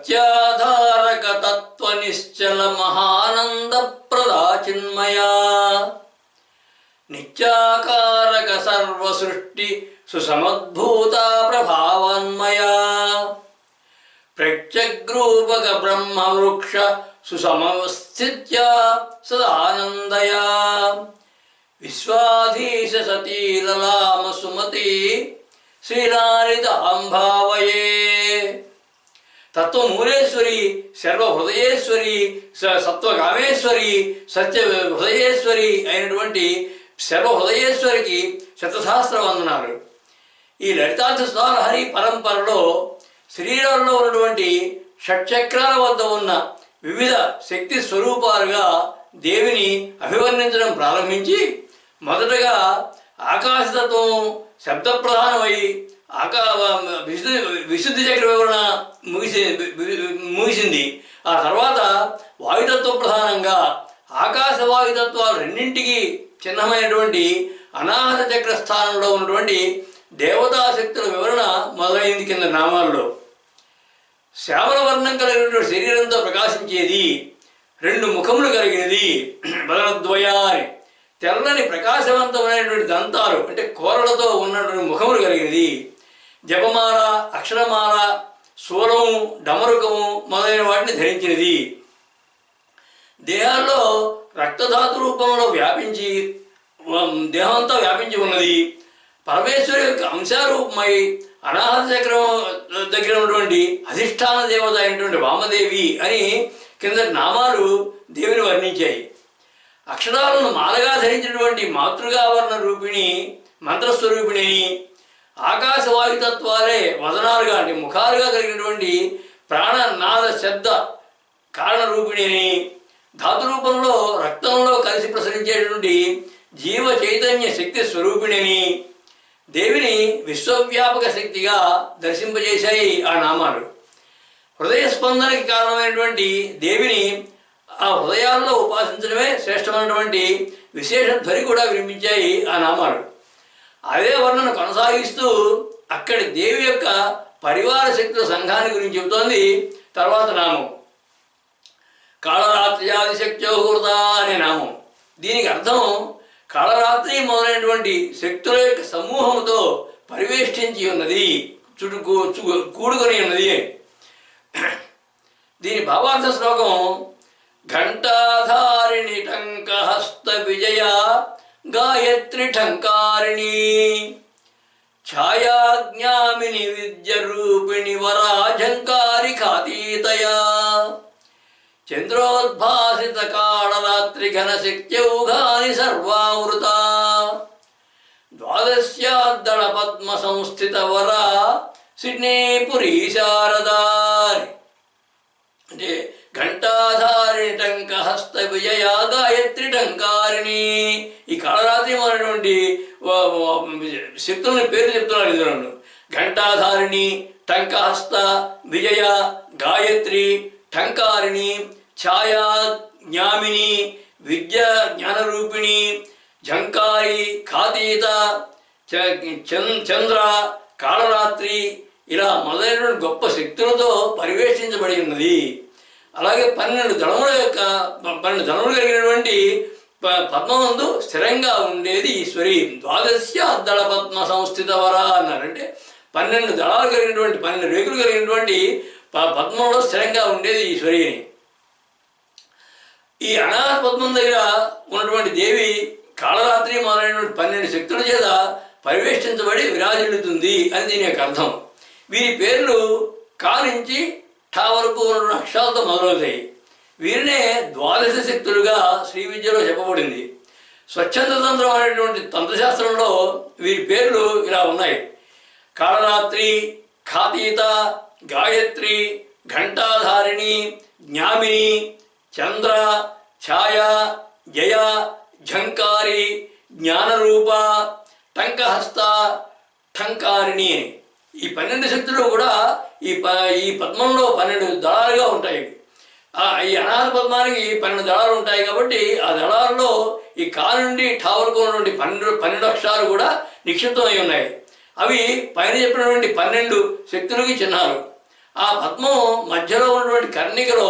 సత్యాధారక తత్వ నిశ్చల మహానంద ప్రదా చిన్మయా నిత్యాకారక సర్వ సృష్టి సుసమద్భూత ప్రభావాన్మయా ప్రత్యగ్రూపక బ్రహ్మ వృక్ష సుసమస్థిత్య సదానందయా విశ్వాధీశ సతీలలామ సుమతి శ్రీలాలితాం భావయే. తత్వమూలేశ్వరి, సర్వహృదయేశ్వరి, సత్వకామేశ్వరి, సత్య హృదయేశ్వరి అయినటువంటి సర్వహృదయేశ్వరికి శతసహస్ర వందనాలు. ఈ లలితార్థ పరంపరలో శరీరంలో ఉన్నటువంటి షట్చక్రాల వద్ద ఉన్న వివిధ శక్తి స్వరూపాలుగా దేవిని అభివర్ణించడం ప్రారంభించి మొదటగా ఆకాశతత్వం శబ్దప్రధానమై విశుద్ధి చక్ర వివరణ ముగిసింది. ఆ తర్వాత వాయుతత్వ ప్రధానంగా ఆకాశ వాయుతత్వాలు రెండింటికి చిహ్నమైనటువంటి అనాహత చక్ర స్థానంలో ఉన్నటువంటి దేవతాశక్తుల వివరణ మొదలైంది. కింద నామాల్లో శ్యామల వర్ణం కలిగినటువంటి శరీరంతో ప్రకాశించేది, రెండు ముఖములు కలిగినది, బదనద్వయాని తెల్లని ప్రకాశవంతమైనటువంటి దంతాలు అంటే కోరలతో ఉన్నటువంటి ముఖములు కలిగినది, జపమాల, అక్షరమాల, శూలము, డమరుకము మొదలైన వాటిని ధరించినది, దేహాల్లో రక్తధాతు రూపంలో వ్యాపించి దేహంతో వ్యాపించి ఉన్నది, పరమేశ్వరు యొక్క అంశారూపమై అనాహత చక్రం దగ్గర ఉన్నటువంటి అధిష్టాన దేవత అయినటువంటి వామదేవి అని కిందటి నామాలు దేవిని వర్ణించాయి. అక్షరాలను మాలగా ధరించినటువంటి మాతృగావర్ణ రూపిణి మంత్రస్వరూపిణి, ఆకాశవాయుతత్వాలే వదనాలుగా అంటే ముఖాలుగా కలిగినటువంటి ప్రాణనాద శబ్ద కారణరూపిణిని, ధాతురూపంలో రక్తంలో కలిసి ప్రసరించేటువంటి జీవ చైతన్య శక్తి స్వరూపిణిని, దేవిని విశ్వవ్యాపక శక్తిగా దర్శింపజేశాయి ఆ నామాలు. హృదయ స్పందనకి కారణమైనటువంటి దేవిని ఆ హృదయాల్లో ఉపాసించడమే శ్రేష్టమైనటువంటి విశేష ధ్వని కూడా వినిపించాయి ఆ నామాలు. అదే వర్ణన కొనసాగిస్తూ అక్కడి దేవి యొక్క పరివార శక్తుల సంఘాన్ని గురించి చెబుతోంది తర్వాత నామం. కాళరాత్ర్యాది శక్త్యోహృత అనే నామం. దీనికి అర్థం కాళరాత్రి మొదలైనటువంటి శక్తుల యొక్క సమూహంతో పరివేష్టించి ఉన్నది, కూడుకొని ఉన్నది. దీని భావార్థ శ్లోకం ఘంటాధారిణి టంకహస్త విజయ గాయత్రి ఠంకారిణి ఛాయాజ్ఞామిని విద్యరూపిణి వరాఝంకారి ఖాతీతయా చంద్రోద్భాసిత కాళరాత్రి ఘనశక్త్యౌఘాని సర్వావృత ద్వాదశ్యాద్దళ పద్మ సంస్థిత వరా సిడ్నీపురీ శారదారి. అంటే ఘంటాధారిణి టంకహస్త విజయ గాయత్రి ఠంకారిణి. ఈ కాళరాత్రి అనేటువంటి శక్తులని పేరు చెప్తున్నారు ఇందులో. ఘంటాధారిణి, టంకహస్త, విజయ, గాయత్రి, ఠంకారిణి, ఛాయా జ్ఞామిని, విద్య జ్ఞానరూపిణి, ఝంకారి, ఖాతీత, చంద్ర, కాళరాత్రి ఇలా మొదలైనటువంటి గొప్ప శక్తులతో పరివేష్టించబడి ఉన్నది. అలాగే 12 దళములు కలిగినటువంటి పద్మమందు స్థిరంగా ఉండేది ఈశ్వరి. ద్వాదశ్య దళ పద్మ సంస్థిత వర అన్నారంటే 12 దళాలు కలిగినటువంటి 12 రేకులు కలిగినటువంటి పద్మంలో స్థిరంగా ఉండేది ఈశ్వరి అని. ఈ అనాథ పద్మం దగ్గర ఉన్నటువంటి దేవి కాళరాత్రి మొదలైనటువంటి 12 శక్తుల చేత పరివేష్టించబడి విరాజిల్లుతుంది అని దీని యొక్క అర్థం. వీరి పేర్లు కా నుంచి ఠా వరకు ఉన్న అక్షరాలతో మొదలవుతాయి. వీరినే ద్వాదశ శక్తులుగా శ్రీ విద్యలో చెప్పబడింది. స్వచ్ఛందతంత్రం అనేటువంటి తంత్రశాస్త్రంలో వీరి పేర్లు ఇలా ఉన్నాయి: కాళరాత్రి, ఖాతీత, గాయత్రి, ఘంటాధారిణి, జ్ఞామిని, చంద్ర, ఛాయ, జయ, ఝంకారి, జ్ఞానరూప, టంకహస్త, ఠంకారిణి అని. ఈ 12 శక్తులు కూడా ఈ పద్మంలో 12 దళాలుగా ఉంటాయి. ఈ అనాథ పద్మానికి 12 దళాలు ఉంటాయి కాబట్టి ఆ దళాల్లో ఈ కా నుండి ఠా వరకు ఉన్నటువంటి 12 అక్షరాలు కూడా నిక్షిప్తమై ఉన్నాయి. అవి పైన చెప్పినటువంటి 12 శక్తులకి చిహ్నాలు. ఆ పద్మం మధ్యలో ఉన్నటువంటి కర్ణికలో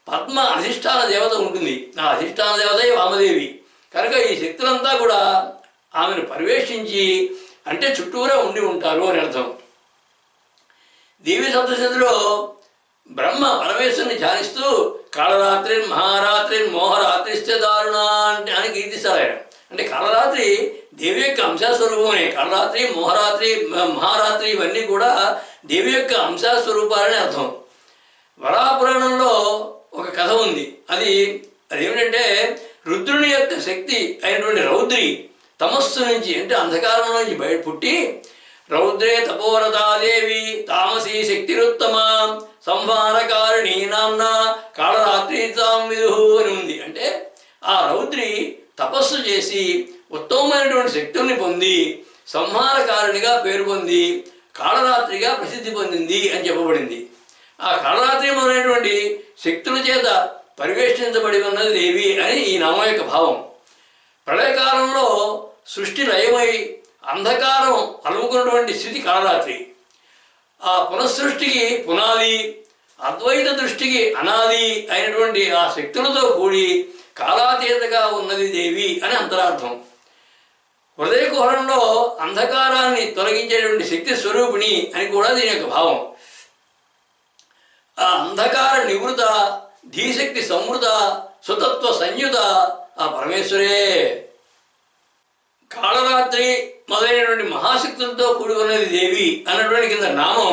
పద్మ అధిష్టాన దేవత ఉంటుంది. ఆ అధిష్టాన దేవతే వామదేవి. కనుక ఈ శక్తులంతా కూడా ఆమెను పరివేషించి అంటే చుట్టూరా ఉండి ఉంటారు అని అర్థం. దేవి సప్తశతిలో బ్రహ్మ పరమేశ్వరుని ధ్యానిస్తూ కాళరాత్రి మహారాత్రి మోహరాత్రిస్తే దారుణ అని కీర్తిస్తారు ఆయన. అంటే కాళరాత్రి దేవి యొక్క అంశస్వరూపమే. కాళరాత్రి మోహరాత్రి మహారాత్రి ఇవన్నీ కూడా దేవి యొక్క అంశస్వరూపాలని అర్థం. వరాపురాణంలో ఒక కథ ఉంది. అదేమిటంటే రుద్రుని యొక్క శక్తి అయినటువంటి రౌద్రి తమస్సు నుంచి అంటే అంధకారం నుంచి బయట పుట్టి రౌద్రే తపోరదాదేవి తామసీ శక్తిరుత్తమ సంహారకారిణీ నామ్న కాళరాత్రి తాం విదుహు అని ఉంది. అంటే ఆ రౌద్రి తపస్సు చేసి ఉత్తమమైనటువంటి శక్తుల్ని పొంది సంహారకారిణిగా పేరు పొంది కాళరాత్రిగా ప్రసిద్ధి పొందింది అని చెప్పబడింది. ఆ కాళరాత్రి మొదలైనటువంటి శక్తుల చేత పరివేష్టించబడి ఉన్నది దేవి అని ఈ నామం యొక్క భావం. ప్రళయకాలంలో సృష్టి లయమై అంధకారం అలుముకున్నటువంటి స్థితి కాళరాత్రి. ఆ పునఃసృష్టికి పునాది, అద్వైత దృష్టికి అనాది అయినటువంటి ఆ శక్తులతో కూడి కాలాతీతగా ఉన్నది దేవి అని అంతరార్థం. హృదయ కుహరంలో అంధకారాన్ని తొలగించేటువంటి శక్తి స్వరూపిణి అని కూడా దీని యొక్క భావం. ఆ అంధకార నివృత ధీశక్తి సమృత సుతత్వ సంయుత ఆ పరమేశ్వరే. కాళరాత్రి మొదలైనటువంటి మహాశక్తులతో కూడి ఉన్నది దేవి అన్నటువంటి కింద నామం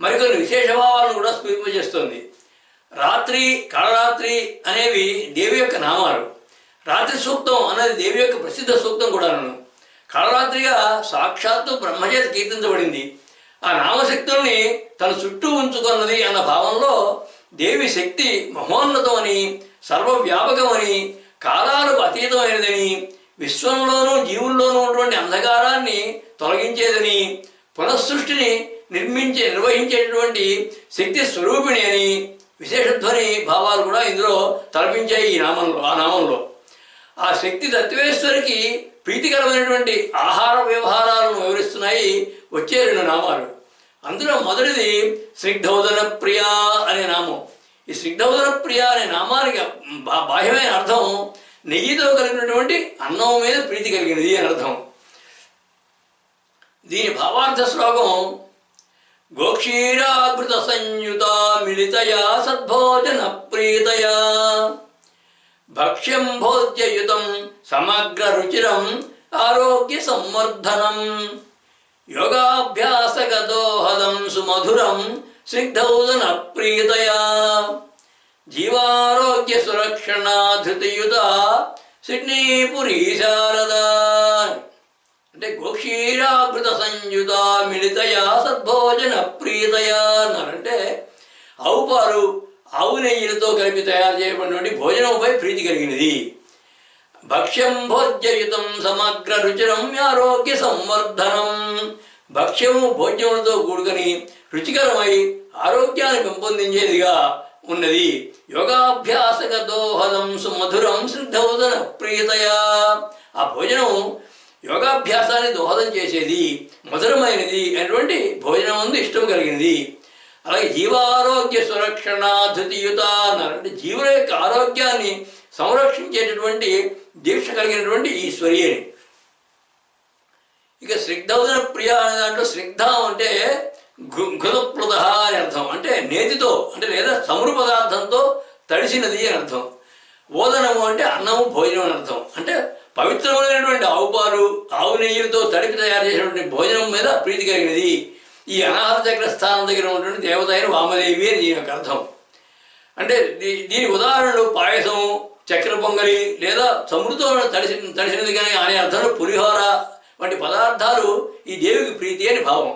మరికొన్ని విశేషభావాలను కూడా స్ఫూర్తింపజేస్తుంది. రాత్రి, కాళరాత్రి అనేవి దేవి యొక్క నామాలు. రాత్రి సూక్తం అన్నది దేవి యొక్క ప్రసిద్ధ సూక్తం కూడాను. కాళరాత్రిగా సాక్షాత్తు బ్రహ్మచేత కీర్తించబడింది. ఆ నామశక్తుల్ని తన చుట్టూ ఉంచుకున్నది అన్న భావంలో దేవి శక్తి మహోన్నతమని, సర్వవ్యాపకమని, కాలాలకు అతీతమైనదని, విశ్వంలోనూ జీవుల్లోనూ ఉన్నటువంటి అంధకారాన్ని తొలగించేదని, పునఃసృష్టిని నిర్వహించేటటువంటి శక్తి స్వరూపిణి అని విశేషధ్వని భావాలు కూడా ఇందులో తలపించాయి ఆ నామంలో. ఆ శక్తి తత్వేశ్వరికి ప్రీతికరమైనటువంటి ఆహార వ్యవహారాలను వివరిస్తున్నాయి వచ్చే 2 నామాలు. అందులో మొదటిది స్నిగ్ధౌదన ప్రియ అనే నామం. ఈ స్నిగ్ధౌదన ప్రియ అనే నామానికి బాహ్యమైన అర్థం నెయ్యితో కలిగినటువంటి అన్నం మీద ప్రీతి కలిగినది అని అర్థం. దీని భావార్థ శ్లోకం గోక్షీరాకృత సంయుత మిళితయా సద్భోజన ప్రీతయా భక్ష్యం భోజ్యయుతం సమగ్ర రుచిరం ఆరోగ్య సంవర్ధనం యోగాభ్యాసగతోహదం సుమధురం స్నిగ్ధౌదన ప్రీతయా జీవారోగ్య సురక్షణాధృతియుత సిడ్నీపురీ శారద. అంటే గోక్షీరాకృత సంయుత మిళితయా సద్భోజన ప్రీతయా అన్నారంటే ఆవు పాలు, ఆవు నెయ్యిలతో కలిపి తయారు చేయబడినటువంటి భోజనంపై ప్రీతి కలిగినది. భక్ష్యం భోజ్యయుతం సమగ్ర రుచిరం ఆరోగ్య సంవర్ధనం. భక్ష్యము భోజ్యములతో కూడుకొని రుచికరమై ఆరోగ్యాన్ని పెంపొందించేదిగా ఉన్నది. యోగాభ్యాసగతోహదం సుమధురం స్నిగ్ధౌదన ప్రీతయా. ఆ భోజనం యోగాభ్యాసాన్ని దోహదం చేసేది, మధురమైనది అయినటువంటి భోజనం ముందు ఇష్టం కలిగినది. అలాగే జీవారోగ్య సురక్షణాధృతియుత అన్నారు. అంటే జీవుల యొక్క ఆరోగ్యాన్ని సంరక్షించేటటువంటి దీక్ష కలిగినటువంటి ఈశ్వరి అని. ఇక స్నిగ్ధౌదన ప్రియ అనే దాంట్లో స్నిగ్ధం అంటే ఘృతప్లుత అని అర్థం. అంటే నేతితో అంటే లేదా చమురు పదార్థంతో తడిసినది అని అర్థం. ఓదనము అంటే అన్నము, భోజనం అని అర్థం. అంటే పవిత్రమైనటువంటి ఆవు పాలు, ఆవు నెయ్యిలతో తడిపి తయారు చేసినటువంటి భోజనం మీద ప్రీతి కలిగినది. ఈ అనాహత చక్ర స్థానం దగ్గర ఉన్నటువంటి దేవత అయిన వామదేవి అని దీని యొక్క అర్థం. అంటే దీని ఉదాహరణలు పాయసం, చక్కెర పొంగలి లేదా చమురుతో తడిసినది కానీ అనే అర్థంలో పులిహోర వంటి పదార్థాలు ఈ దేవికి ప్రీతి అని భావం.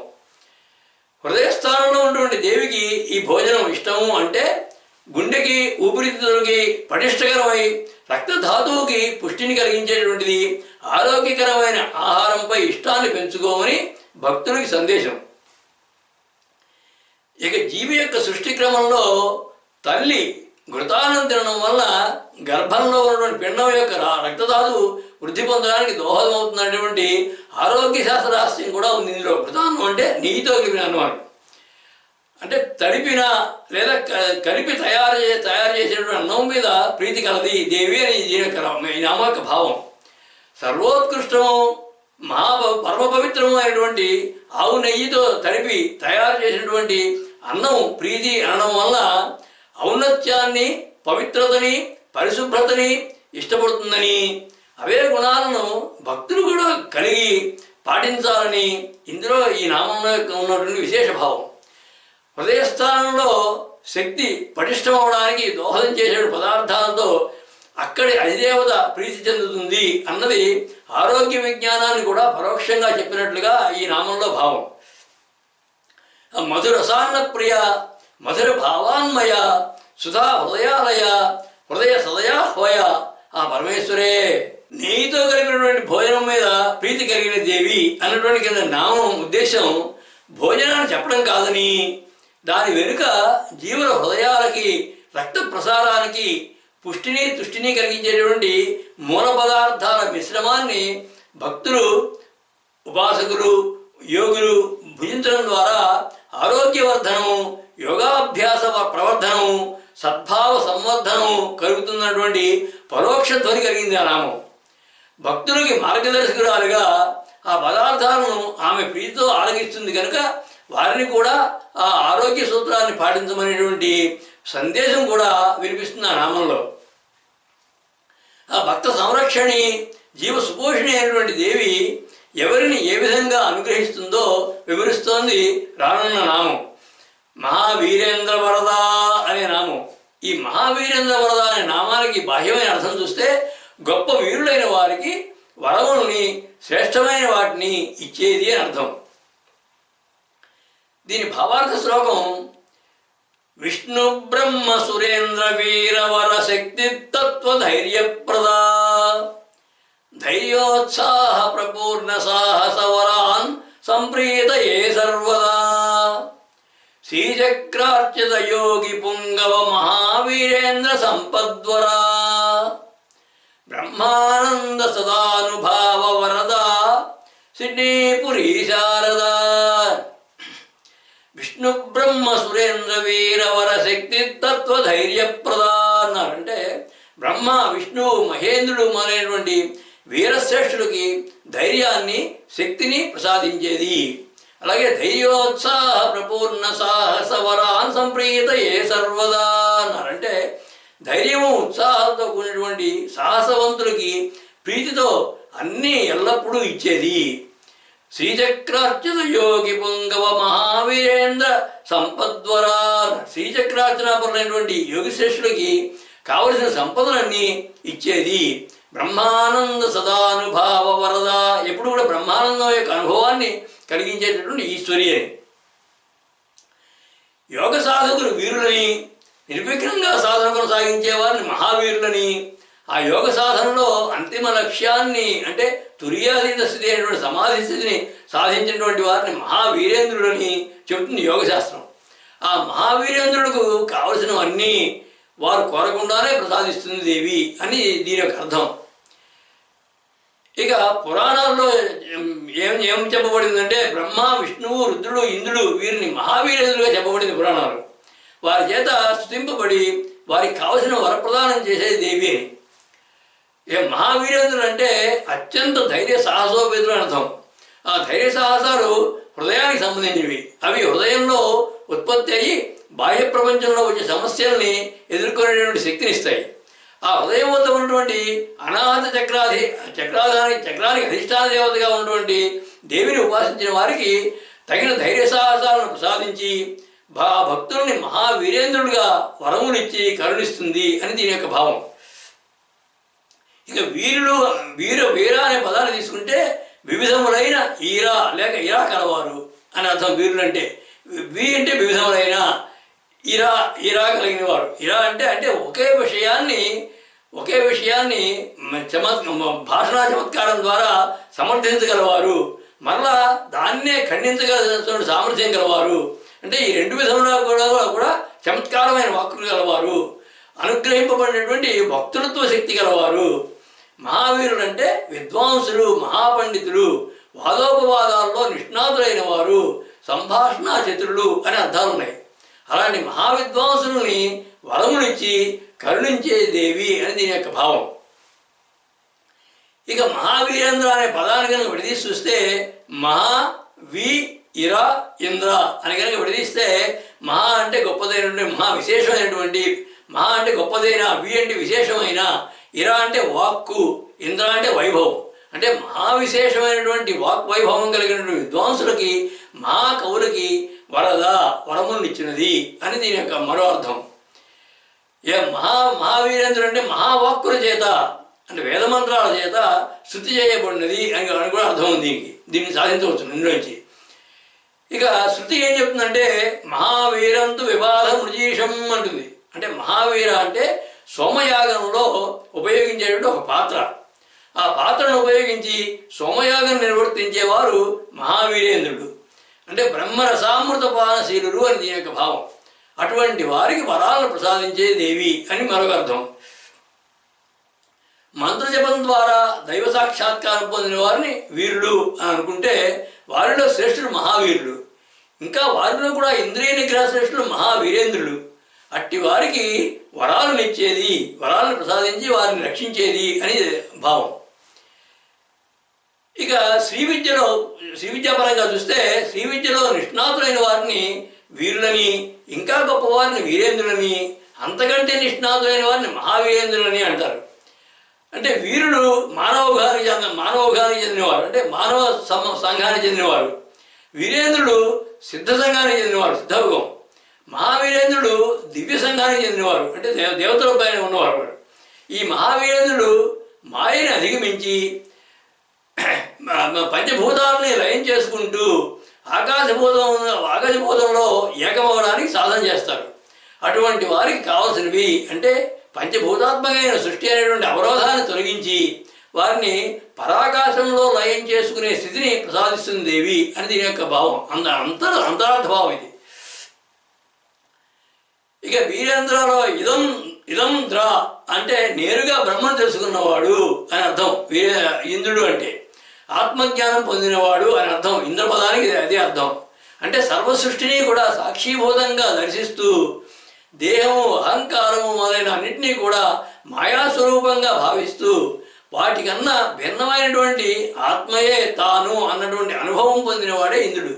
హృదయస్థానంలో ఉన్నటువంటి దేవికి ఈ భోజనం ఇష్టము. అంటే గుండెకి, ఊపిరితిత్తులకి పటిష్టకరమై రక్తధాతువుకి పుష్టిని కలిగించేటువంటిది ఆరోగ్యకరమైన ఆహారంపై ఇష్టాన్ని పెంచుకోమని భక్తులకి సందేశం. ఇక జీవి యొక్క సృష్టి క్రమంలో తల్లి ఘృతానం తినడం వల్ల గర్భంలో ఉన్నటువంటి పిండం యొక్క రక్తధాతువు వృద్ధి పొందడానికి దోహదం అవుతున్నటువంటి ఆరోగ్య శాస్త్రరహస్యం కూడా ఉంది ఇందులో. ఘృతాన్నం అంటే నెయ్యితో కలిపిన అన్నమాట. అంటే తడిపిన లేదా కలిపి తయారు చేసినటువంటి అన్నం మీద ప్రీతి కలది దేవి అని ఈ నామక భావం. సర్వోత్కృష్టము పరమ పవిత్రము అయినటువంటి ఆవు నెయ్యితో తడిపి తయారు చేసినటువంటి అన్నం ప్రీతి అనడం వల్ల ఔన్నత్యాన్ని, పవిత్రతని, పరిశుభ్రతని ఇష్టపడుతుందని, అవే గుణాలను భక్తులు కూడా కలిగి పాటించాలని ఇందులో ఈ నామంలో ఉన్నటువంటి విశేష భావం. హృదయస్థానంలో శక్తి పటిష్టమవడానికి దోహదం చేసే పదార్థాలతో అక్కడి అధిదేవత ప్రీతి చెందుతుంది అన్నది ఆరోగ్య విజ్ఞానాన్ని కూడా పరోక్షంగా చెప్పినట్లుగా ఈ నామంలో భావం. మధురసాన్న ప్రియ, మధుర భావాన్మయ, సుధా హృదయాలయ, హృదయ సదయాహ్వయ ఆ పరమేశ్వరే. నెయ్యితో కలిగినటువంటి భోజనం మీద ప్రీతి కలిగిన దేవి అన్నటువంటి కింద నామం ఉద్దేశం భోజనాన్ని చెప్పడం కాదని, దాని వెనుక జీవుల హృదయాలకి, రక్త ప్రసారానికి, పుష్టిని తుష్టిని కలిగించేటువంటి మూల పదార్థాల మిశ్రమాన్ని భక్తులు, ఉపాసకులు, యోగులు భుజించడం ద్వారా ఆరోగ్యవర్ధనం, యోగాభ్యాస ప్రవర్ధనం, సద్భావ సంవర్ధనం కలుగుతున్నటువంటి పరోక్ష ధ్వని కలిగింది ఆ నామం. భక్తులకి మార్గదర్శకురాలుగా ఆ పదార్థాలను ఆమె ప్రీతితో ఆరగిస్తుంది కనుక వారిని కూడా ఆ ఆరోగ్య సూత్రాన్ని పాటించమనేటువంటి సందేశం కూడా వినిపిస్తుంది ఆ నామంలో. ఆ భక్త సంరక్షణి, జీవ సుపోషణి అయినటువంటి దేవి ఎవరిని ఏ విధంగా అనుగ్రహిస్తుందో వివరిస్తోంది రానున్న నామం. మహావీరేంద్ర వరద అనే నామం. ఈ మహావీరేంద్ర వరద అనే నామానికి బాహ్యమైన అర్థం చూస్తే గొప్ప వీరులైన వారికి వరములని, శ్రేష్టమైన వాటిని ఇచ్చేది అని అర్థం. దీని భావార్థ శ్లోకం విష్ణు బ్రహ్మ సురేంద్ర వీరవర శక్తి తత్వ ధైర్యప్రదా ధైర్యోత్సాహ ప్రపూర్ణ సాహసవరాన్ సంప్రీతయే సర్వదా శ్రీచక్రార్చిత యోగి పుంగవ మహావీరేంద్ర సంపద్వరా బ్రహ్మానంద సదానుభావ వరద సిడ్నీపురీ శారదా. విష్ణు బ్రహ్మ సురేంద్ర వీరవర శక్తి తత్వ ధైర్యప్రదా అన్నారంటే బ్రహ్మ, విష్ణువు, మహేంద్రుడు మొదలైనటువంటి వీరశ్రేష్ఠుడికి ధైర్యాన్ని, శక్తిని ప్రసాదించేది. అలాగే ధైర్యోత్సాహ ప్రపూర్ణ సాహసవరాన్ సంప్రీత ఏ సర్వదా అన్నారంటే ధైర్యము, ఉత్సాహంతో కూడినటువంటి సాహసవంతులకి ప్రీతితో అన్నీ ఎల్లప్పుడూ ఇచ్చేది. శ్రీచక్రార్చిత యోగి పుంగవ మహావీరేంద్ర సంపద్వరా. శ్రీచక్రార్చనాపరులైనటువంటి యోగి శ్రేష్ఠులకి కావలసిన సంపదలన్నీ ఇచ్చేది. బ్రహ్మానంద సదానుభావ వరద, ఎప్పుడు కూడా బ్రహ్మానందం యొక్క అనుభవాన్ని కలిగించేటటువంటి ఈశ్వరి అని. యోగ సాధకులు వీరులని, నిర్విఘ్నంగా సాధన కొనసాగించే వారిని మహావీరులని, ఆ యోగ సాధనలో అంతిమ లక్ష్యాన్ని అంటే తుర్యాతీత స్థితి అయినటువంటి సమాధి స్థితిని సాధించినటువంటి వారిని మహావీరేంద్రులని చెబుతుంది యోగశాస్త్రం. ఆ మహావీరేంద్రులకు కావలసినవన్నీ వారు కోరకుండానే ప్రసాదిస్తుంది దేవి అని దీని యొక్క అర్థం. ఇక పురాణాల్లో ఏం చెప్పబడిందంటే బ్రహ్మ, విష్ణువు, రుద్రుడు, ఇంద్రుడు వీరిని మహావీరేంద్రులుగా చెప్పబడింది పురాణాలు. వారి చేత స్తుతింపబడి వారికి కావలసిన వరప్రదానం చేసేది దేవి అని. మహావీరేంద్రుడు అంటే అత్యంత ధైర్య సాహసోపేతులు అని అర్థం. ఆ ధైర్య సాహసాలు హృదయానికి సంబంధించినవి. అవి హృదయంలో ఉత్పత్తి అయ్యి బాహ్య ప్రపంచంలో వచ్చే సమస్యల్ని ఎదుర్కొనేటువంటి శక్తిని ఇస్తాయి. ఆ హృదయం వద్ద ఉన్నటువంటి అనాహత చక్రానికి అధిష్టాన దేవతగా ఉన్నటువంటి దేవిని ఉపాసించిన వారికి తగిన ధైర్య సాహసాలను ప్రసాదించి భక్తుల్ని మహావీరేంద్రుడిగా వరమునిచ్చి కరుణిస్తుంది అని దీని యొక్క భావం. ఇక వీర అనే పదాన్ని తీసుకుంటే వివిధములైన ఈరా లేక ఇరా కలవారు అని అర్థం. వీరులు అంటే అంటే వివిధములైన, ఇరా కలిగిన వారు. ఇరా అంటే ఒకే విషయాన్ని భాషణా చమత్కారం ద్వారా సమర్థించగలవారు, మరలా దాన్నే ఖండించగల సామర్థ్యం గలవారు. అంటే ఈ రెండు విధములుగా కూడా చమత్కారమైన వాక్కులు గలవారు, అనుగ్రహింపబడినటువంటి భక్తులత్వ శక్తి గలవారు. మహావీరుడు అంటే విద్వాంసులు, మహాపండితులు, వాదోపవాదాల్లో నిష్ణాతులైన వారు, సంభాషణా చతురులు అనే అర్థాలు ఉన్నాయి. అలాంటి మహావిద్వాంసుల్ని వరమునిచ్చి కరుణించే దేవి అని దీని యొక్క భావం. ఇక మహావీరేంద్ర అనే పదాన్ని కనుక విడదీసి చూస్తే మహా వి ఇర ఇంద్ర అని కనుక విడదీస్తే మహా అంటే గొప్పదైనటువంటి మహా విశేషమైనటువంటి, మహా అంటే గొప్పదైన, వి అంటే విశేషమైన, ఇర అంటే వాక్కు, ఇంద్ర అంటే వైభవం. అంటే మహావిశేషమైనటువంటి వాక్ వైభవం కలిగినటువంటి విద్వాంసులకి మహాకవులకి వరమునిచ్చినది అని దీని యొక్క మరో అర్థం. మహావీరేంద్రుడు అంటే మహావాక్కుల చేత అంటే వేదమంత్రాల చేత శృతి చేయబడినది అని కూడా అర్థం ఉంది. దీన్ని సాధించవచ్చు ఇందులోంచి. ఇక శృతి ఏం చెప్తుందంటే మహావీరంతు వివాద మృజీషం అంటుంది. అంటే మహావీర అంటే సోమయాగంలో ఉపయోగించేటువంటి ఒక పాత్ర. ఆ పాత్రను ఉపయోగించి సోమయాగం నిర్వర్తించేవారు మహావీరేంద్రుడు. అంటే బ్రహ్మరసామృత పానశీలురు అని దీని యొక్క భావం. అటువంటి వారికి వరాలను ప్రసాదించే దేవి అని మరొక అర్థం. మంత్రజపం ద్వారా దైవ సాక్షాత్కారం పొందిన వారిని వీరుడు అని అనుకుంటే వారిలో శ్రేష్ఠుడు మహావీరుడు. ఇంకా వారిలో కూడా ఇంద్రియ నిగ్రహ శ్రేష్ఠుడు మహావీరేంద్రుడు. అట్టి వారికి వరాలను ఇచ్చేది, వరాలను ప్రసాదించి వారిని రక్షించేది అని భావం. ఇక శ్రీ విద్యాపరంగా చూస్తే శ్రీ విద్యలో నిష్ణాతులైన వారిని వీరులని, ఇంకా గొప్పవారిని వీరేంద్రులని, అంతకంటే నిష్ణాతులైన వారిని మహావీరేంద్రులని అంటారు. అంటే వీరుడు మానవోగానికి చెందినవారు, అంటే మానవ సంఘానికి చెందినవారు. వీరేంద్రుడు సిద్ధ సంఘానికి చెందినవారు, సిద్ధయుగం. మహావీరేంద్రుడు దివ్య సంఘానికి చెందినవారు, అంటే దేవతల పైన ఉన్నవారు. ఈ మహావీరేంద్రుడు మాయని అధిగమించి పంచభూతాలని లయం చేసుకుంటూ ఆకాశభూతంలో ఏకమవడానికి సాధన చేస్తారు. అటువంటి వారికి కావాల్సినవి అంటే పంచభూతాత్మకమైన సృష్టి అనేటువంటి అవరోధాన్ని తొలగించి వారిని పరాకాశంలో లయం చేసుకునే స్థితిని ప్రసాదిస్తుంది దేవి అని దీని యొక్క భావం. అంతరార్థ భావం ఇది. ఇక వీరేంద్రలో ఇదం ద్ర అంటే నేరుగా బ్రహ్మను తెలుసుకున్నవాడు అని అర్థం. ఇంద్రుడు అంటే ఆత్మజ్ఞానం పొందినవాడు అని అర్థం. ఇంద్రపదానికి అదే అర్థం. అంటే సర్వసృష్టిని కూడా సాక్షిభూతంగా దర్శిస్తూ దేహము, అహంకారము మొదలైన అన్నింటినీ కూడా మాయాస్వరూపంగా భావిస్తూ వాటికన్నా భిన్నమైనటువంటి ఆత్మయే తాను అన్నటువంటి అనుభవం పొందినవాడే ఇంద్రుడు.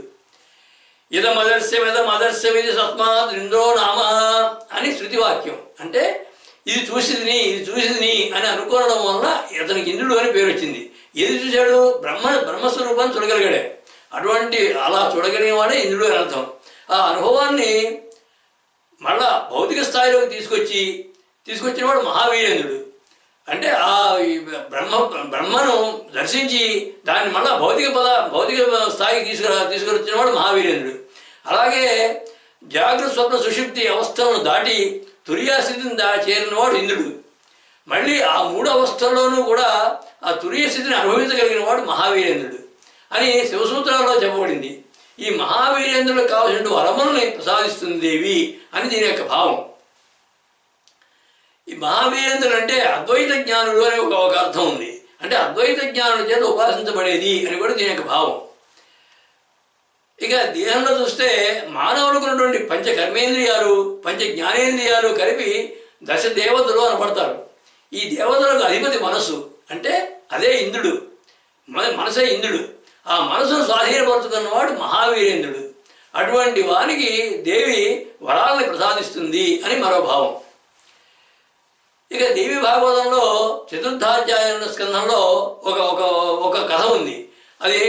ఇదమదర్శమిది సస్మాత్ ఇంద్రో నామ అని శృతివాక్యం. అంటే ఇది చూసిదిని అని అనుకోవడం వల్ల అతనికి ఇంద్రుడు అని పేరు వచ్చింది. ఏది చూశాడు? బ్రహ్మస్వరూపాన్ని చూడగలిగాడే. అటువంటి అలా చూడగలిగిన వాడే ఇంద్రుడు అని అర్థం. ఆ అనుభవాన్ని మళ్ళా భౌతిక స్థాయిలోకి తీసుకొచ్చినవాడు మహావీరేంద్రుడు. అంటే ఆ బ్రహ్మను దర్శించి దాన్ని మళ్ళా భౌతిక స్థాయికి తీసుకొచ్చినవాడు మహావీరేంద్రుడు. అలాగే జాగ్రత్త స్వప్న సుషుప్తి అవస్థలను దాటి తురీయస్థితిని చేరినవాడు ఇంద్రుడు. మళ్ళీ ఆ 3 అవస్థల్లోనూ కూడా ఆ తురీయ స్థితిని అనుభవించగలిగిన వాడు మహావీరేంద్రుడు అని శివసూత్రాల్లో చెప్పబడింది. ఈ మహావీరేంద్రులకు కావలసిన వరములని ప్రసాదిస్తుంది దేవి అని దీని యొక్క భావం. ఈ మహావీరేంద్రుడు అంటే అద్వైత జ్ఞానుడు అనే ఒక అర్థం ఉంది. అంటే అద్వైత జ్ఞానుల చేత ఉపాసించబడేది అని కూడా దీని యొక్క భావం. ఇక దేహంలో చూస్తే మానవులకు ఉన్నటువంటి పంచ కర్మేంద్రియాలు, పంచ జ్ఞానేంద్రియాలు కలిపి 10 దేవతలు అనబడతారు. ఈ దేవతలకు అధిపతి మనసు, అంటే అదే ఇంద్రుడు. మనసే ఇంద్రుడు. ఆ మనసును స్వాధీనపరుచుకున్నవాడు మహావీరేంద్రుడు. అటువంటి వానికి దేవి వరాలని ప్రసాదిస్తుంది అని మరో భావం. ఇక దేవి భాగవతంలో 4వ స్కంధంలో ఒక కథ ఉంది. అది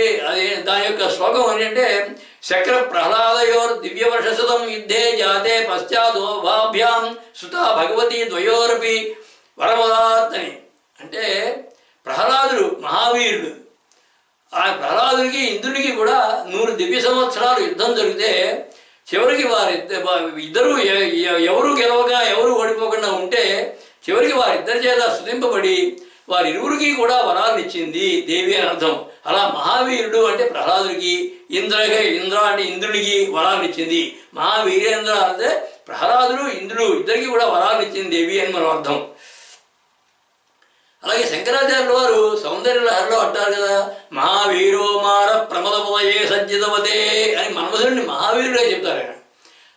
దాని యొక్క శ్లోకం ఏంటంటే శక్ర ప్రహ్లాదయోర్ దివ్యవర్షశతం యుద్ధే జాతే పశ్చాదోభాభ్యాం సుతా భగవతి ద్వయోరపి వరమదాత్ అని. అంటే ప్రహ్లాదుడు మహావీరుడు. ఆ ప్రహ్లాదుడికి ఇంద్రుడికి కూడా 100 దివ్య సంవత్సరాలు యుద్ధం జరిగితే చివరికి ఇద్దరు ఎవరు గెలవగా ఎవరు ఓడిపోకుండా ఉంటే చివరికి వారిద్దరి చేత స్తుతింపబడి వారిరువురికి కూడా వరాలను ఇచ్చింది దేవి అని అర్థం. అలా మహావీరుడు అంటే ప్రహ్లాదుడికి, ఇంద్ర అంటే ఇంద్రుడికి వరాలను ఇచ్చింది. మహావీరేంద్ర అంటే ప్రహ్లాదుడు, ఇంద్రుడు ఇద్దరికి కూడా వరాలను ఇచ్చింది దేవి అని మనం అర్థం. అలాగే శంకరాచార్యుల వారు సౌందర్య లహరిలో అంటారు కదా, మహావీరో మార ప్రమదపదయే సజ్జితవతే అని మన్మధుడిని మహావీరుడే చెప్తారు ఆయన.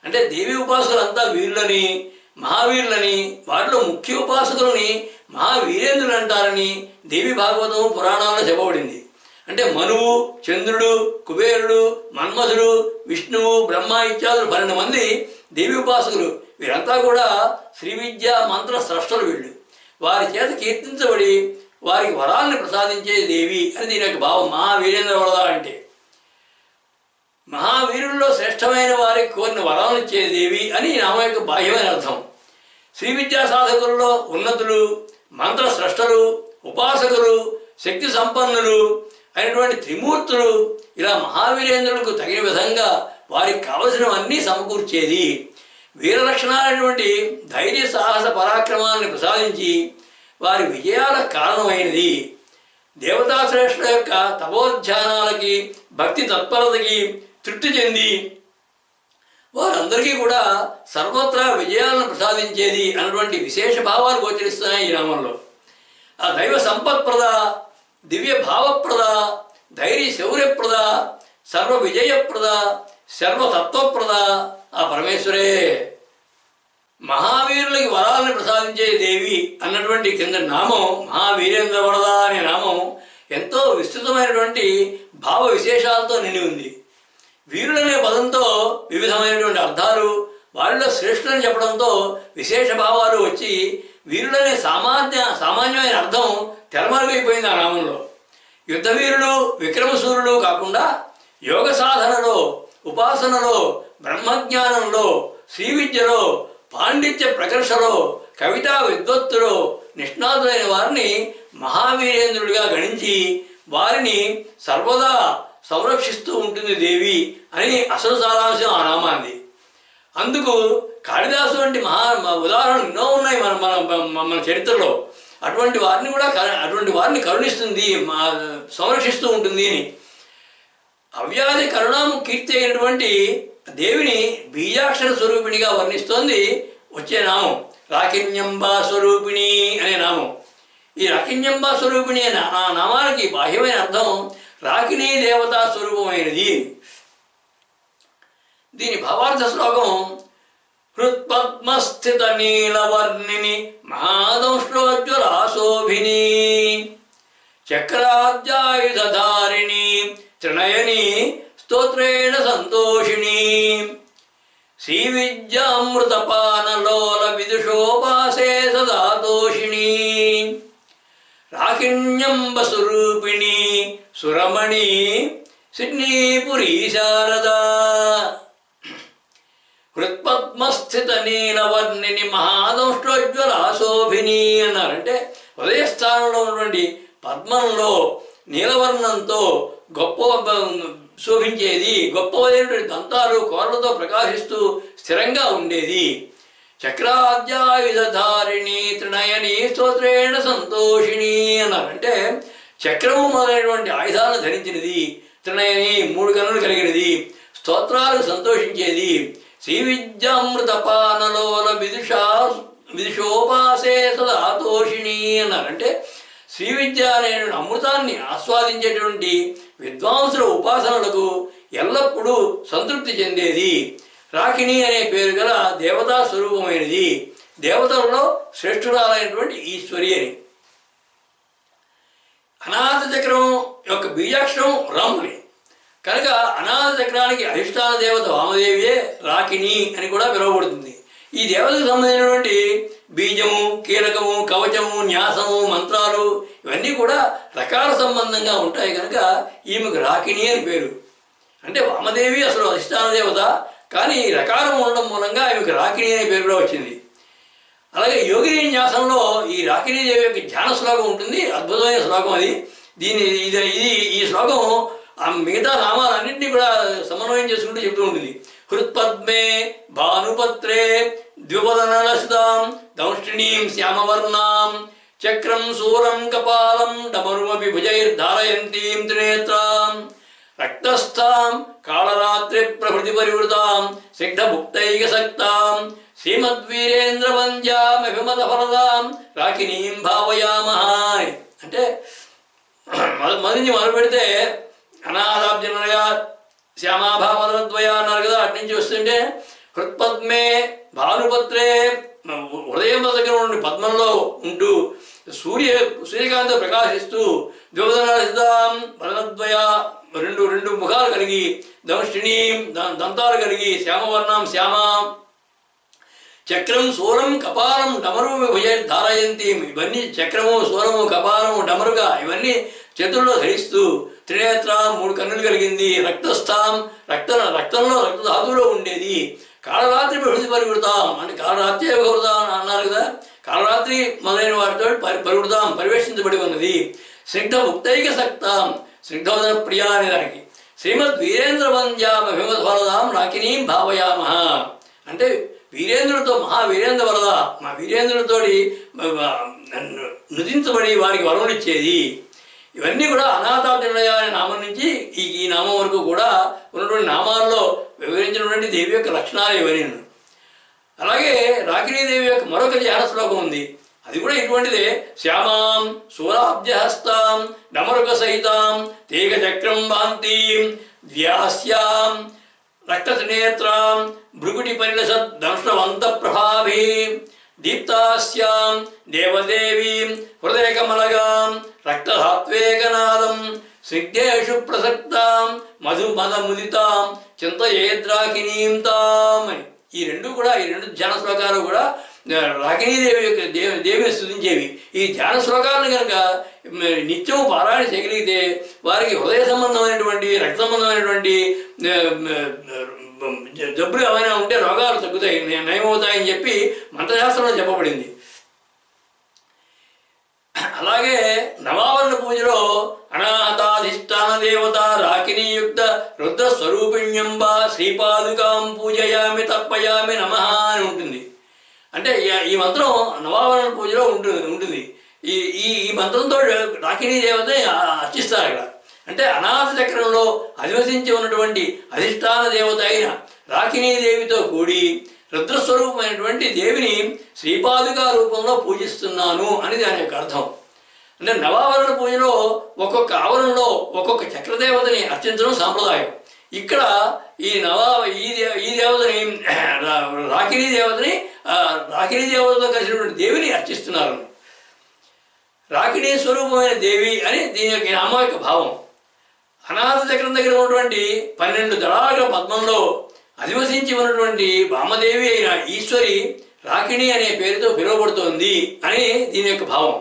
అంటే దేవి ఉపాసకులంతా వీరులని, మహావీరులని, వాటిలో ముఖ్య ఉపాసకులని మహావీరేంద్రులు అంటారని దేవి భాగవతం పురాణాల్లో చెప్పబడింది. అంటే మనువు, చంద్రుడు, కుబేరుడు, మన్మధుడు, విష్ణువు, బ్రహ్మ ఇత్యాదులు 12 మంది దేవి ఉపాసకులు. వీరంతా కూడా శ్రీ విద్య మంత్ర స్రష్టలు. వీళ్ళు వారి చేత కీర్తించబడి వారికి వరాలను ప్రసాదించే దేవి అని దీని యొక్క భావం. మహావీరేంద్ర వరద అంటే మహావీరుల్లో శ్రేష్టమైన వారికి కోరిన వరాలను ఇచ్చే దేవి అని ఈ నామం యొక్క బాహ్యమైన అర్థం. శ్రీ విద్యా సాధకుల్లో ఉన్నతులు, మంత్ర స్రష్టలు, ఉపాసకులు, శక్తి సంపన్నులు అయినటువంటి త్రిమూర్తులు ఇలా మహావీరేంద్రులకు తగిన విధంగా వారికి కావలసినవన్నీ సమకూర్చేది. వీరలక్షణాలైనటువంటి ధైర్య సాహస పరాక్రమాలను ప్రసాదించి వారి విజయాలకు కారణమైనది. దేవతాశ్రేష్ఠుల యొక్క తపోధ్యానాలకి, భక్తి తత్పరతకి తృప్తి చెంది వారందరికీ కూడా సర్వత్రా విజయాలను ప్రసాదించేది అన్నటువంటి విశేష భావాలు గోచరిస్తున్నాయి ఈ నామంలో. ఆ దైవ సంపత్ప్రద, దివ్య భావప్రద, ధైర్య శౌర్యప్రద, సర్వ విజయప్రద, సర్వతత్వప్రద ఆ పరమేశ్వరే. మహావీరులకి వరాలను ప్రసాదించే దేవి అన్నటువంటి కింద నామం మహావీరేంద్ర వరద అనే నామం ఎంతో విస్తృతమైనటువంటి భావ విశేషాలతో నిండి ఉంది. వీరులనే పదంతో వివిధమైనటువంటి అర్థాలు, వారిలో శ్రేష్ఠులని చెప్పడంతో విశేష భావాలు వచ్చి వీరులనే సామాన్యమైన అర్థం తెరమరుగైపోయింది ఆ నామంలో. యుద్ధవీరులు, విక్రమశూరులు కాకుండా యోగ సాధనలో, ఉపాసనలో, బ్రహ్మజ్ఞానంలో, శ్రీ విద్యలో, పాండిత్య ప్రకర్షలో, కవితా విద్వత్తులో నిష్ణాతులైన వారిని మహావీరేంద్రుడిగా గణించి వారిని సర్వదా సంరక్షిస్తూ ఉంటుంది దేవి అని అసలు సారాంశం ఆ నామాన్ని. అందుకు కాళిదాసు వంటి ఉదాహరణలు ఎన్నో ఉన్నాయి మన చరిత్రలో. అటువంటి వారిని కరుణిస్తుంది, సంరక్షిస్తూ ఉంటుంది అని. అవ్యాధి కరుణాము కీర్తి అయినటువంటి దేవిని బీజాక్షర స్వరూపిణిగా వర్ణిస్తోంది వచ్చే నామం రాకిన్యంబా స్వరూపిణి అనే నామం. ఈ రాకిన్యంబా స్వరూపిణి అనే ఆ నామానికి బాహ్యమైన అర్థం రాకినీ దేవతా స్వరూపమైనది. దీని భావార్థ శ్లోకం హృత్పద్మస్థిత నీలవర్ణిని మహాదంశ్లోజ్వలాశోభిని చక్రాబ్జాయుధారిణి త్రినయని స్తోత్రేణ సంతోషిణి శ్రీవిద్యామృతపానలోల విదుషోపాసే సదాతోషిణి రాకిణ్యంబ స్వరూపిణి సురమణి సిడ్నీపురీ శారదా. హృత్పద్మస్థిత నీలవర్ణిని మహాదంష్ట్రోజ్వలాశోభిని అన్నారంటే హృదయస్థానంలో ఉన్నటువంటి పద్మంలో నీలవర్ణంతో గొప్ప శోభించేది, గొప్పవైనటువంటి దంతాలు కోరలతో ప్రకాశిస్తూ స్థిరంగా ఉండేది. చక్రాద్యాయుధారిణి త్రినయని స్తోత్రేణ సంతోషిణి అన్నారంటే చక్రము మొదలైనటువంటి ఆయుధాలను ధరించినది, త్రినయని 3 కన్నులు కలిగినది, స్తోత్రాలకు సంతోషించేది, శ్రీ విద్యామృతపానలోల విదుషోపాసే సదాతోషిణి అన్నారంటే శ్రీ విద్య అనే అమృతాన్ని ఆస్వాదించేటువంటి విద్వాంసుల ఉపాసనలకు ఎల్లప్పుడూ సంతృప్తి చెందేది. రాకిణి అనే పేరు గల దేవతా స్వరూపమైనది, దేవతలలో శ్రేష్ఠురాలైనటువంటి ఈశ్వరి అని. అనాథ చక్రం యొక్క బీజాక్షరం రాముని కనుక అనాథ చక్రానికి అధిష్టాన దేవత వామదేవియే రాకిణి అని కూడా పిలువబడుతుంది. ఈ దేవతకు సంబంధించినటువంటి బీజము, కీలకము, కవచము, న్యాసము, మంత్రాలు ఇవన్నీ కూడా రకాల సంబంధంగా ఉంటాయి కనుక ఈమెకు రాకిణి అని పేరు. అంటే వామదేవి అసలు అధిష్టాన దేవత, కానీ రకారం ఉండడం మూలంగా ఆమెకు రాకిణి అనే పేరు కూడా వచ్చింది. అలాగే యోగిని న్యాసంలో ఈ రాకిణీదేవి యొక్క ధ్యాన శ్లోకం ఉంటుంది, అద్భుతమైన శ్లోకం అది. ఈ శ్లోకం ఆ మిగతా నామాలన్నింటినీ కూడా సమన్వయం చేసుకుంటూ చెప్తూ ఉంటుంది. హృత్పద్మే భానుపత్రే ద్విపదనలసితాం దంష్టిణీం శ్యామవర్ణాం చక్రం శూలం కపాలం డమరుమపి భుజైర్ధారయంతీం త్రినేత్రాం రక్తస్థాం కాళరాత్రి ప్రభృతి పరివృతాం సిగ్ధభుక్తైకసక్తాం శ్రీమద్వీరేంద్రవంద్యామభిమతఫలదాం రాకినీం భావయామః. అంటే మొదటి మొదలు పెడితే అనాథాబ్జనయ శ్యామాభామద్వయ అన్నారు కదా, అటు నుంచి వస్తుంటే హృత్పద్మే భానుపత్రే హృదయం దగ్గర ఉండి పద్మంలో ఉంటూ సూర్యకాంతి ప్రకాశిస్తూ ద్వివదనాం వదనద్వయ రెండు ముఖాలు కలిగి దంష్టిణీం దంతాలు కలిగి శ్యామవర్ణం శ్యామాం చక్రం శూలం కపాలం డమరు ధారయంతి ఇవన్నీ చక్రము శూలము కపాలము డమరుగా ఇవన్నీ చేతుల్లో ధరిస్తూ త్రినేత్ర 3 కన్నులు కలిగింది రక్తస్థాం రక్తంలో రక్తధాతువులో ఉండేది కాళరాత్రి పరివృతాం అంటే కాళరాత్రి పరివృతాం అన్నారు కదా కాళరాత్రి మొదలైన వాటితో పరివృతాం పరివేషించబడి ఉన్నది స్నిగ్ధ ముక్తైక సక్తాం స్నిగ్ధవదన ప్రియా అనే దానికి శ్రీమద్ వీరేంద్ర వంద్యామభిమధవరదాం రాకినీం భావయామః అంటే వీరేంద్రుడితో మహావీరేంద్ర వరద మా వీరేంద్రుడితోటి నుదించబడి వారికి వరములిచ్చేది ఇవన్నీ కూడా అనాథాబ్జనయ అనే నామం నుంచి ఈ నామం వరకు కూడా ఉన్నటువంటి నామాల్లో వివరించినటువంటి దేవి యొక్క లక్షణాలు ఇవన్నీ. అలాగే రాకినీదేవి యొక్క మరొక ధ్యాన శ్లోకం ఉంది, అది కూడా ఇటువంటిదే. శ్యామాం శూలాబ్జహస్తాం డమరుక సహితాం తీగ చక్రం భాంతీం వ్యాస్యాం రక్తనేత్రాం భృగుటి పరిలసద్ దంష్టవంత ప్రభాభీం దీప్తాస్యాం దేవదేవీం హృదయకమలగాం రక్తధాత్వేకనాదం స్నిగ్ధేషు ప్రసక్తాం మధుమదముదితాం చింతయేద్రాకినీం తాం అని ఈ రెండు ధ్యాన శ్లోకాలు కూడా రాకినీదేవి యొక్క దేవిని స్తుతించేవి. ఈ ధ్యాన శ్లోకాలను కనుక నిత్యం పారాయణ చేయగలిగితే వారికి హృదయ సంబంధమైనటువంటి రక్త సంబంధమైనటువంటి జబ్బులు ఏమైనా ఉంటే రోగాలు తగ్గుతాయి, నయమవుతాయని చెప్పి మంత్రశాస్త్రంలో చెప్పబడింది. అలాగే నవావరణ పూజలో అనాహతాధిష్టాన దేవత రాకినీయుక్త రుద్రస్వరూపిణ్యంబ శ్రీపాదుకాం పూజయామి తర్పయామి నమః అని ఉంటుంది. అంటే ఈ మంత్రం నవావరణ పూజలో ఉంటుంది. ఈ మంత్రంతో రాకినీ దేవతని అర్చిస్తారు అక్కడ. అంటే అనాథ చక్రంలో అధివసించి ఉన్నటువంటి అధిష్టాన దేవత అయిన రాకినీదేవితో కూడి రుద్రస్వరూపమైనటువంటి దేవిని శ్రీపాదుకా రూపంలో పూజిస్తున్నాను అని దాని యొక్క అర్థం. అంటే నవావరణ పూజలో ఒక్కొక్క ఆవరణలో ఒక్కొక్క చక్రదేవతని అర్చించడం సాంప్రదాయం. ఇక్కడ ఈ దేవతని రాకినీ దేవతతో కలిసినటువంటి దేవిని అర్చిస్తున్నారు. రాకినీ స్వరూపమైన దేవి అని దీని యొక్క నామ యొక్క భావం. అనాథ చక్రం దగ్గర ఉన్నటువంటి 12 దళాల పద్మంలో అధివసించి ఉన్నటువంటి వామదేవి అయిన ఈశ్వరి రాకిణి అనే పేరుతో పిలువబడుతోంది అని దీని యొక్క భావం.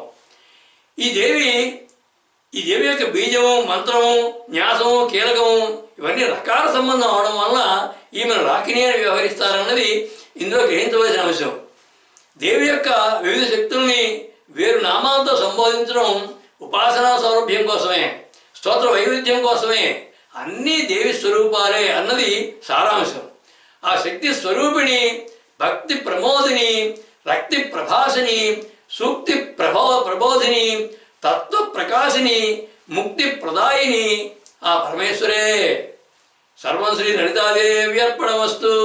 ఈ దేవి యొక్క బీజము మంత్రము న్యాసము కీలకము ఇవన్నీ రకాల సంబంధం అవడం వల్ల ఈమెను రాకిణి అని వ్యవహరిస్తారన్నది ఇందులో గ్రహించవలసిన అంశం. దేవి యొక్క వివిధ శక్తుల్ని వేరు నామాలతో సంబోధించడం ఉపాసనా సౌలభ్యం కోసమే, స్తోత్ర వైవిధ్యం కోసమే. అన్నీ దేవి స్వరూపాలే అన్నది సారాంశం. ఆ శక్తి స్వరూపిణి, భక్తి ప్రమోదిని, రక్తి ప్రభాసిని, సూక్తి ప్రబోధిని, తత్వ ప్రకాశిని, ముక్తి ప్రదాయిని ఆ పరమేశ్వరే. సర్వం శ్రీ లలితాదేవి అర్పణమస్తు.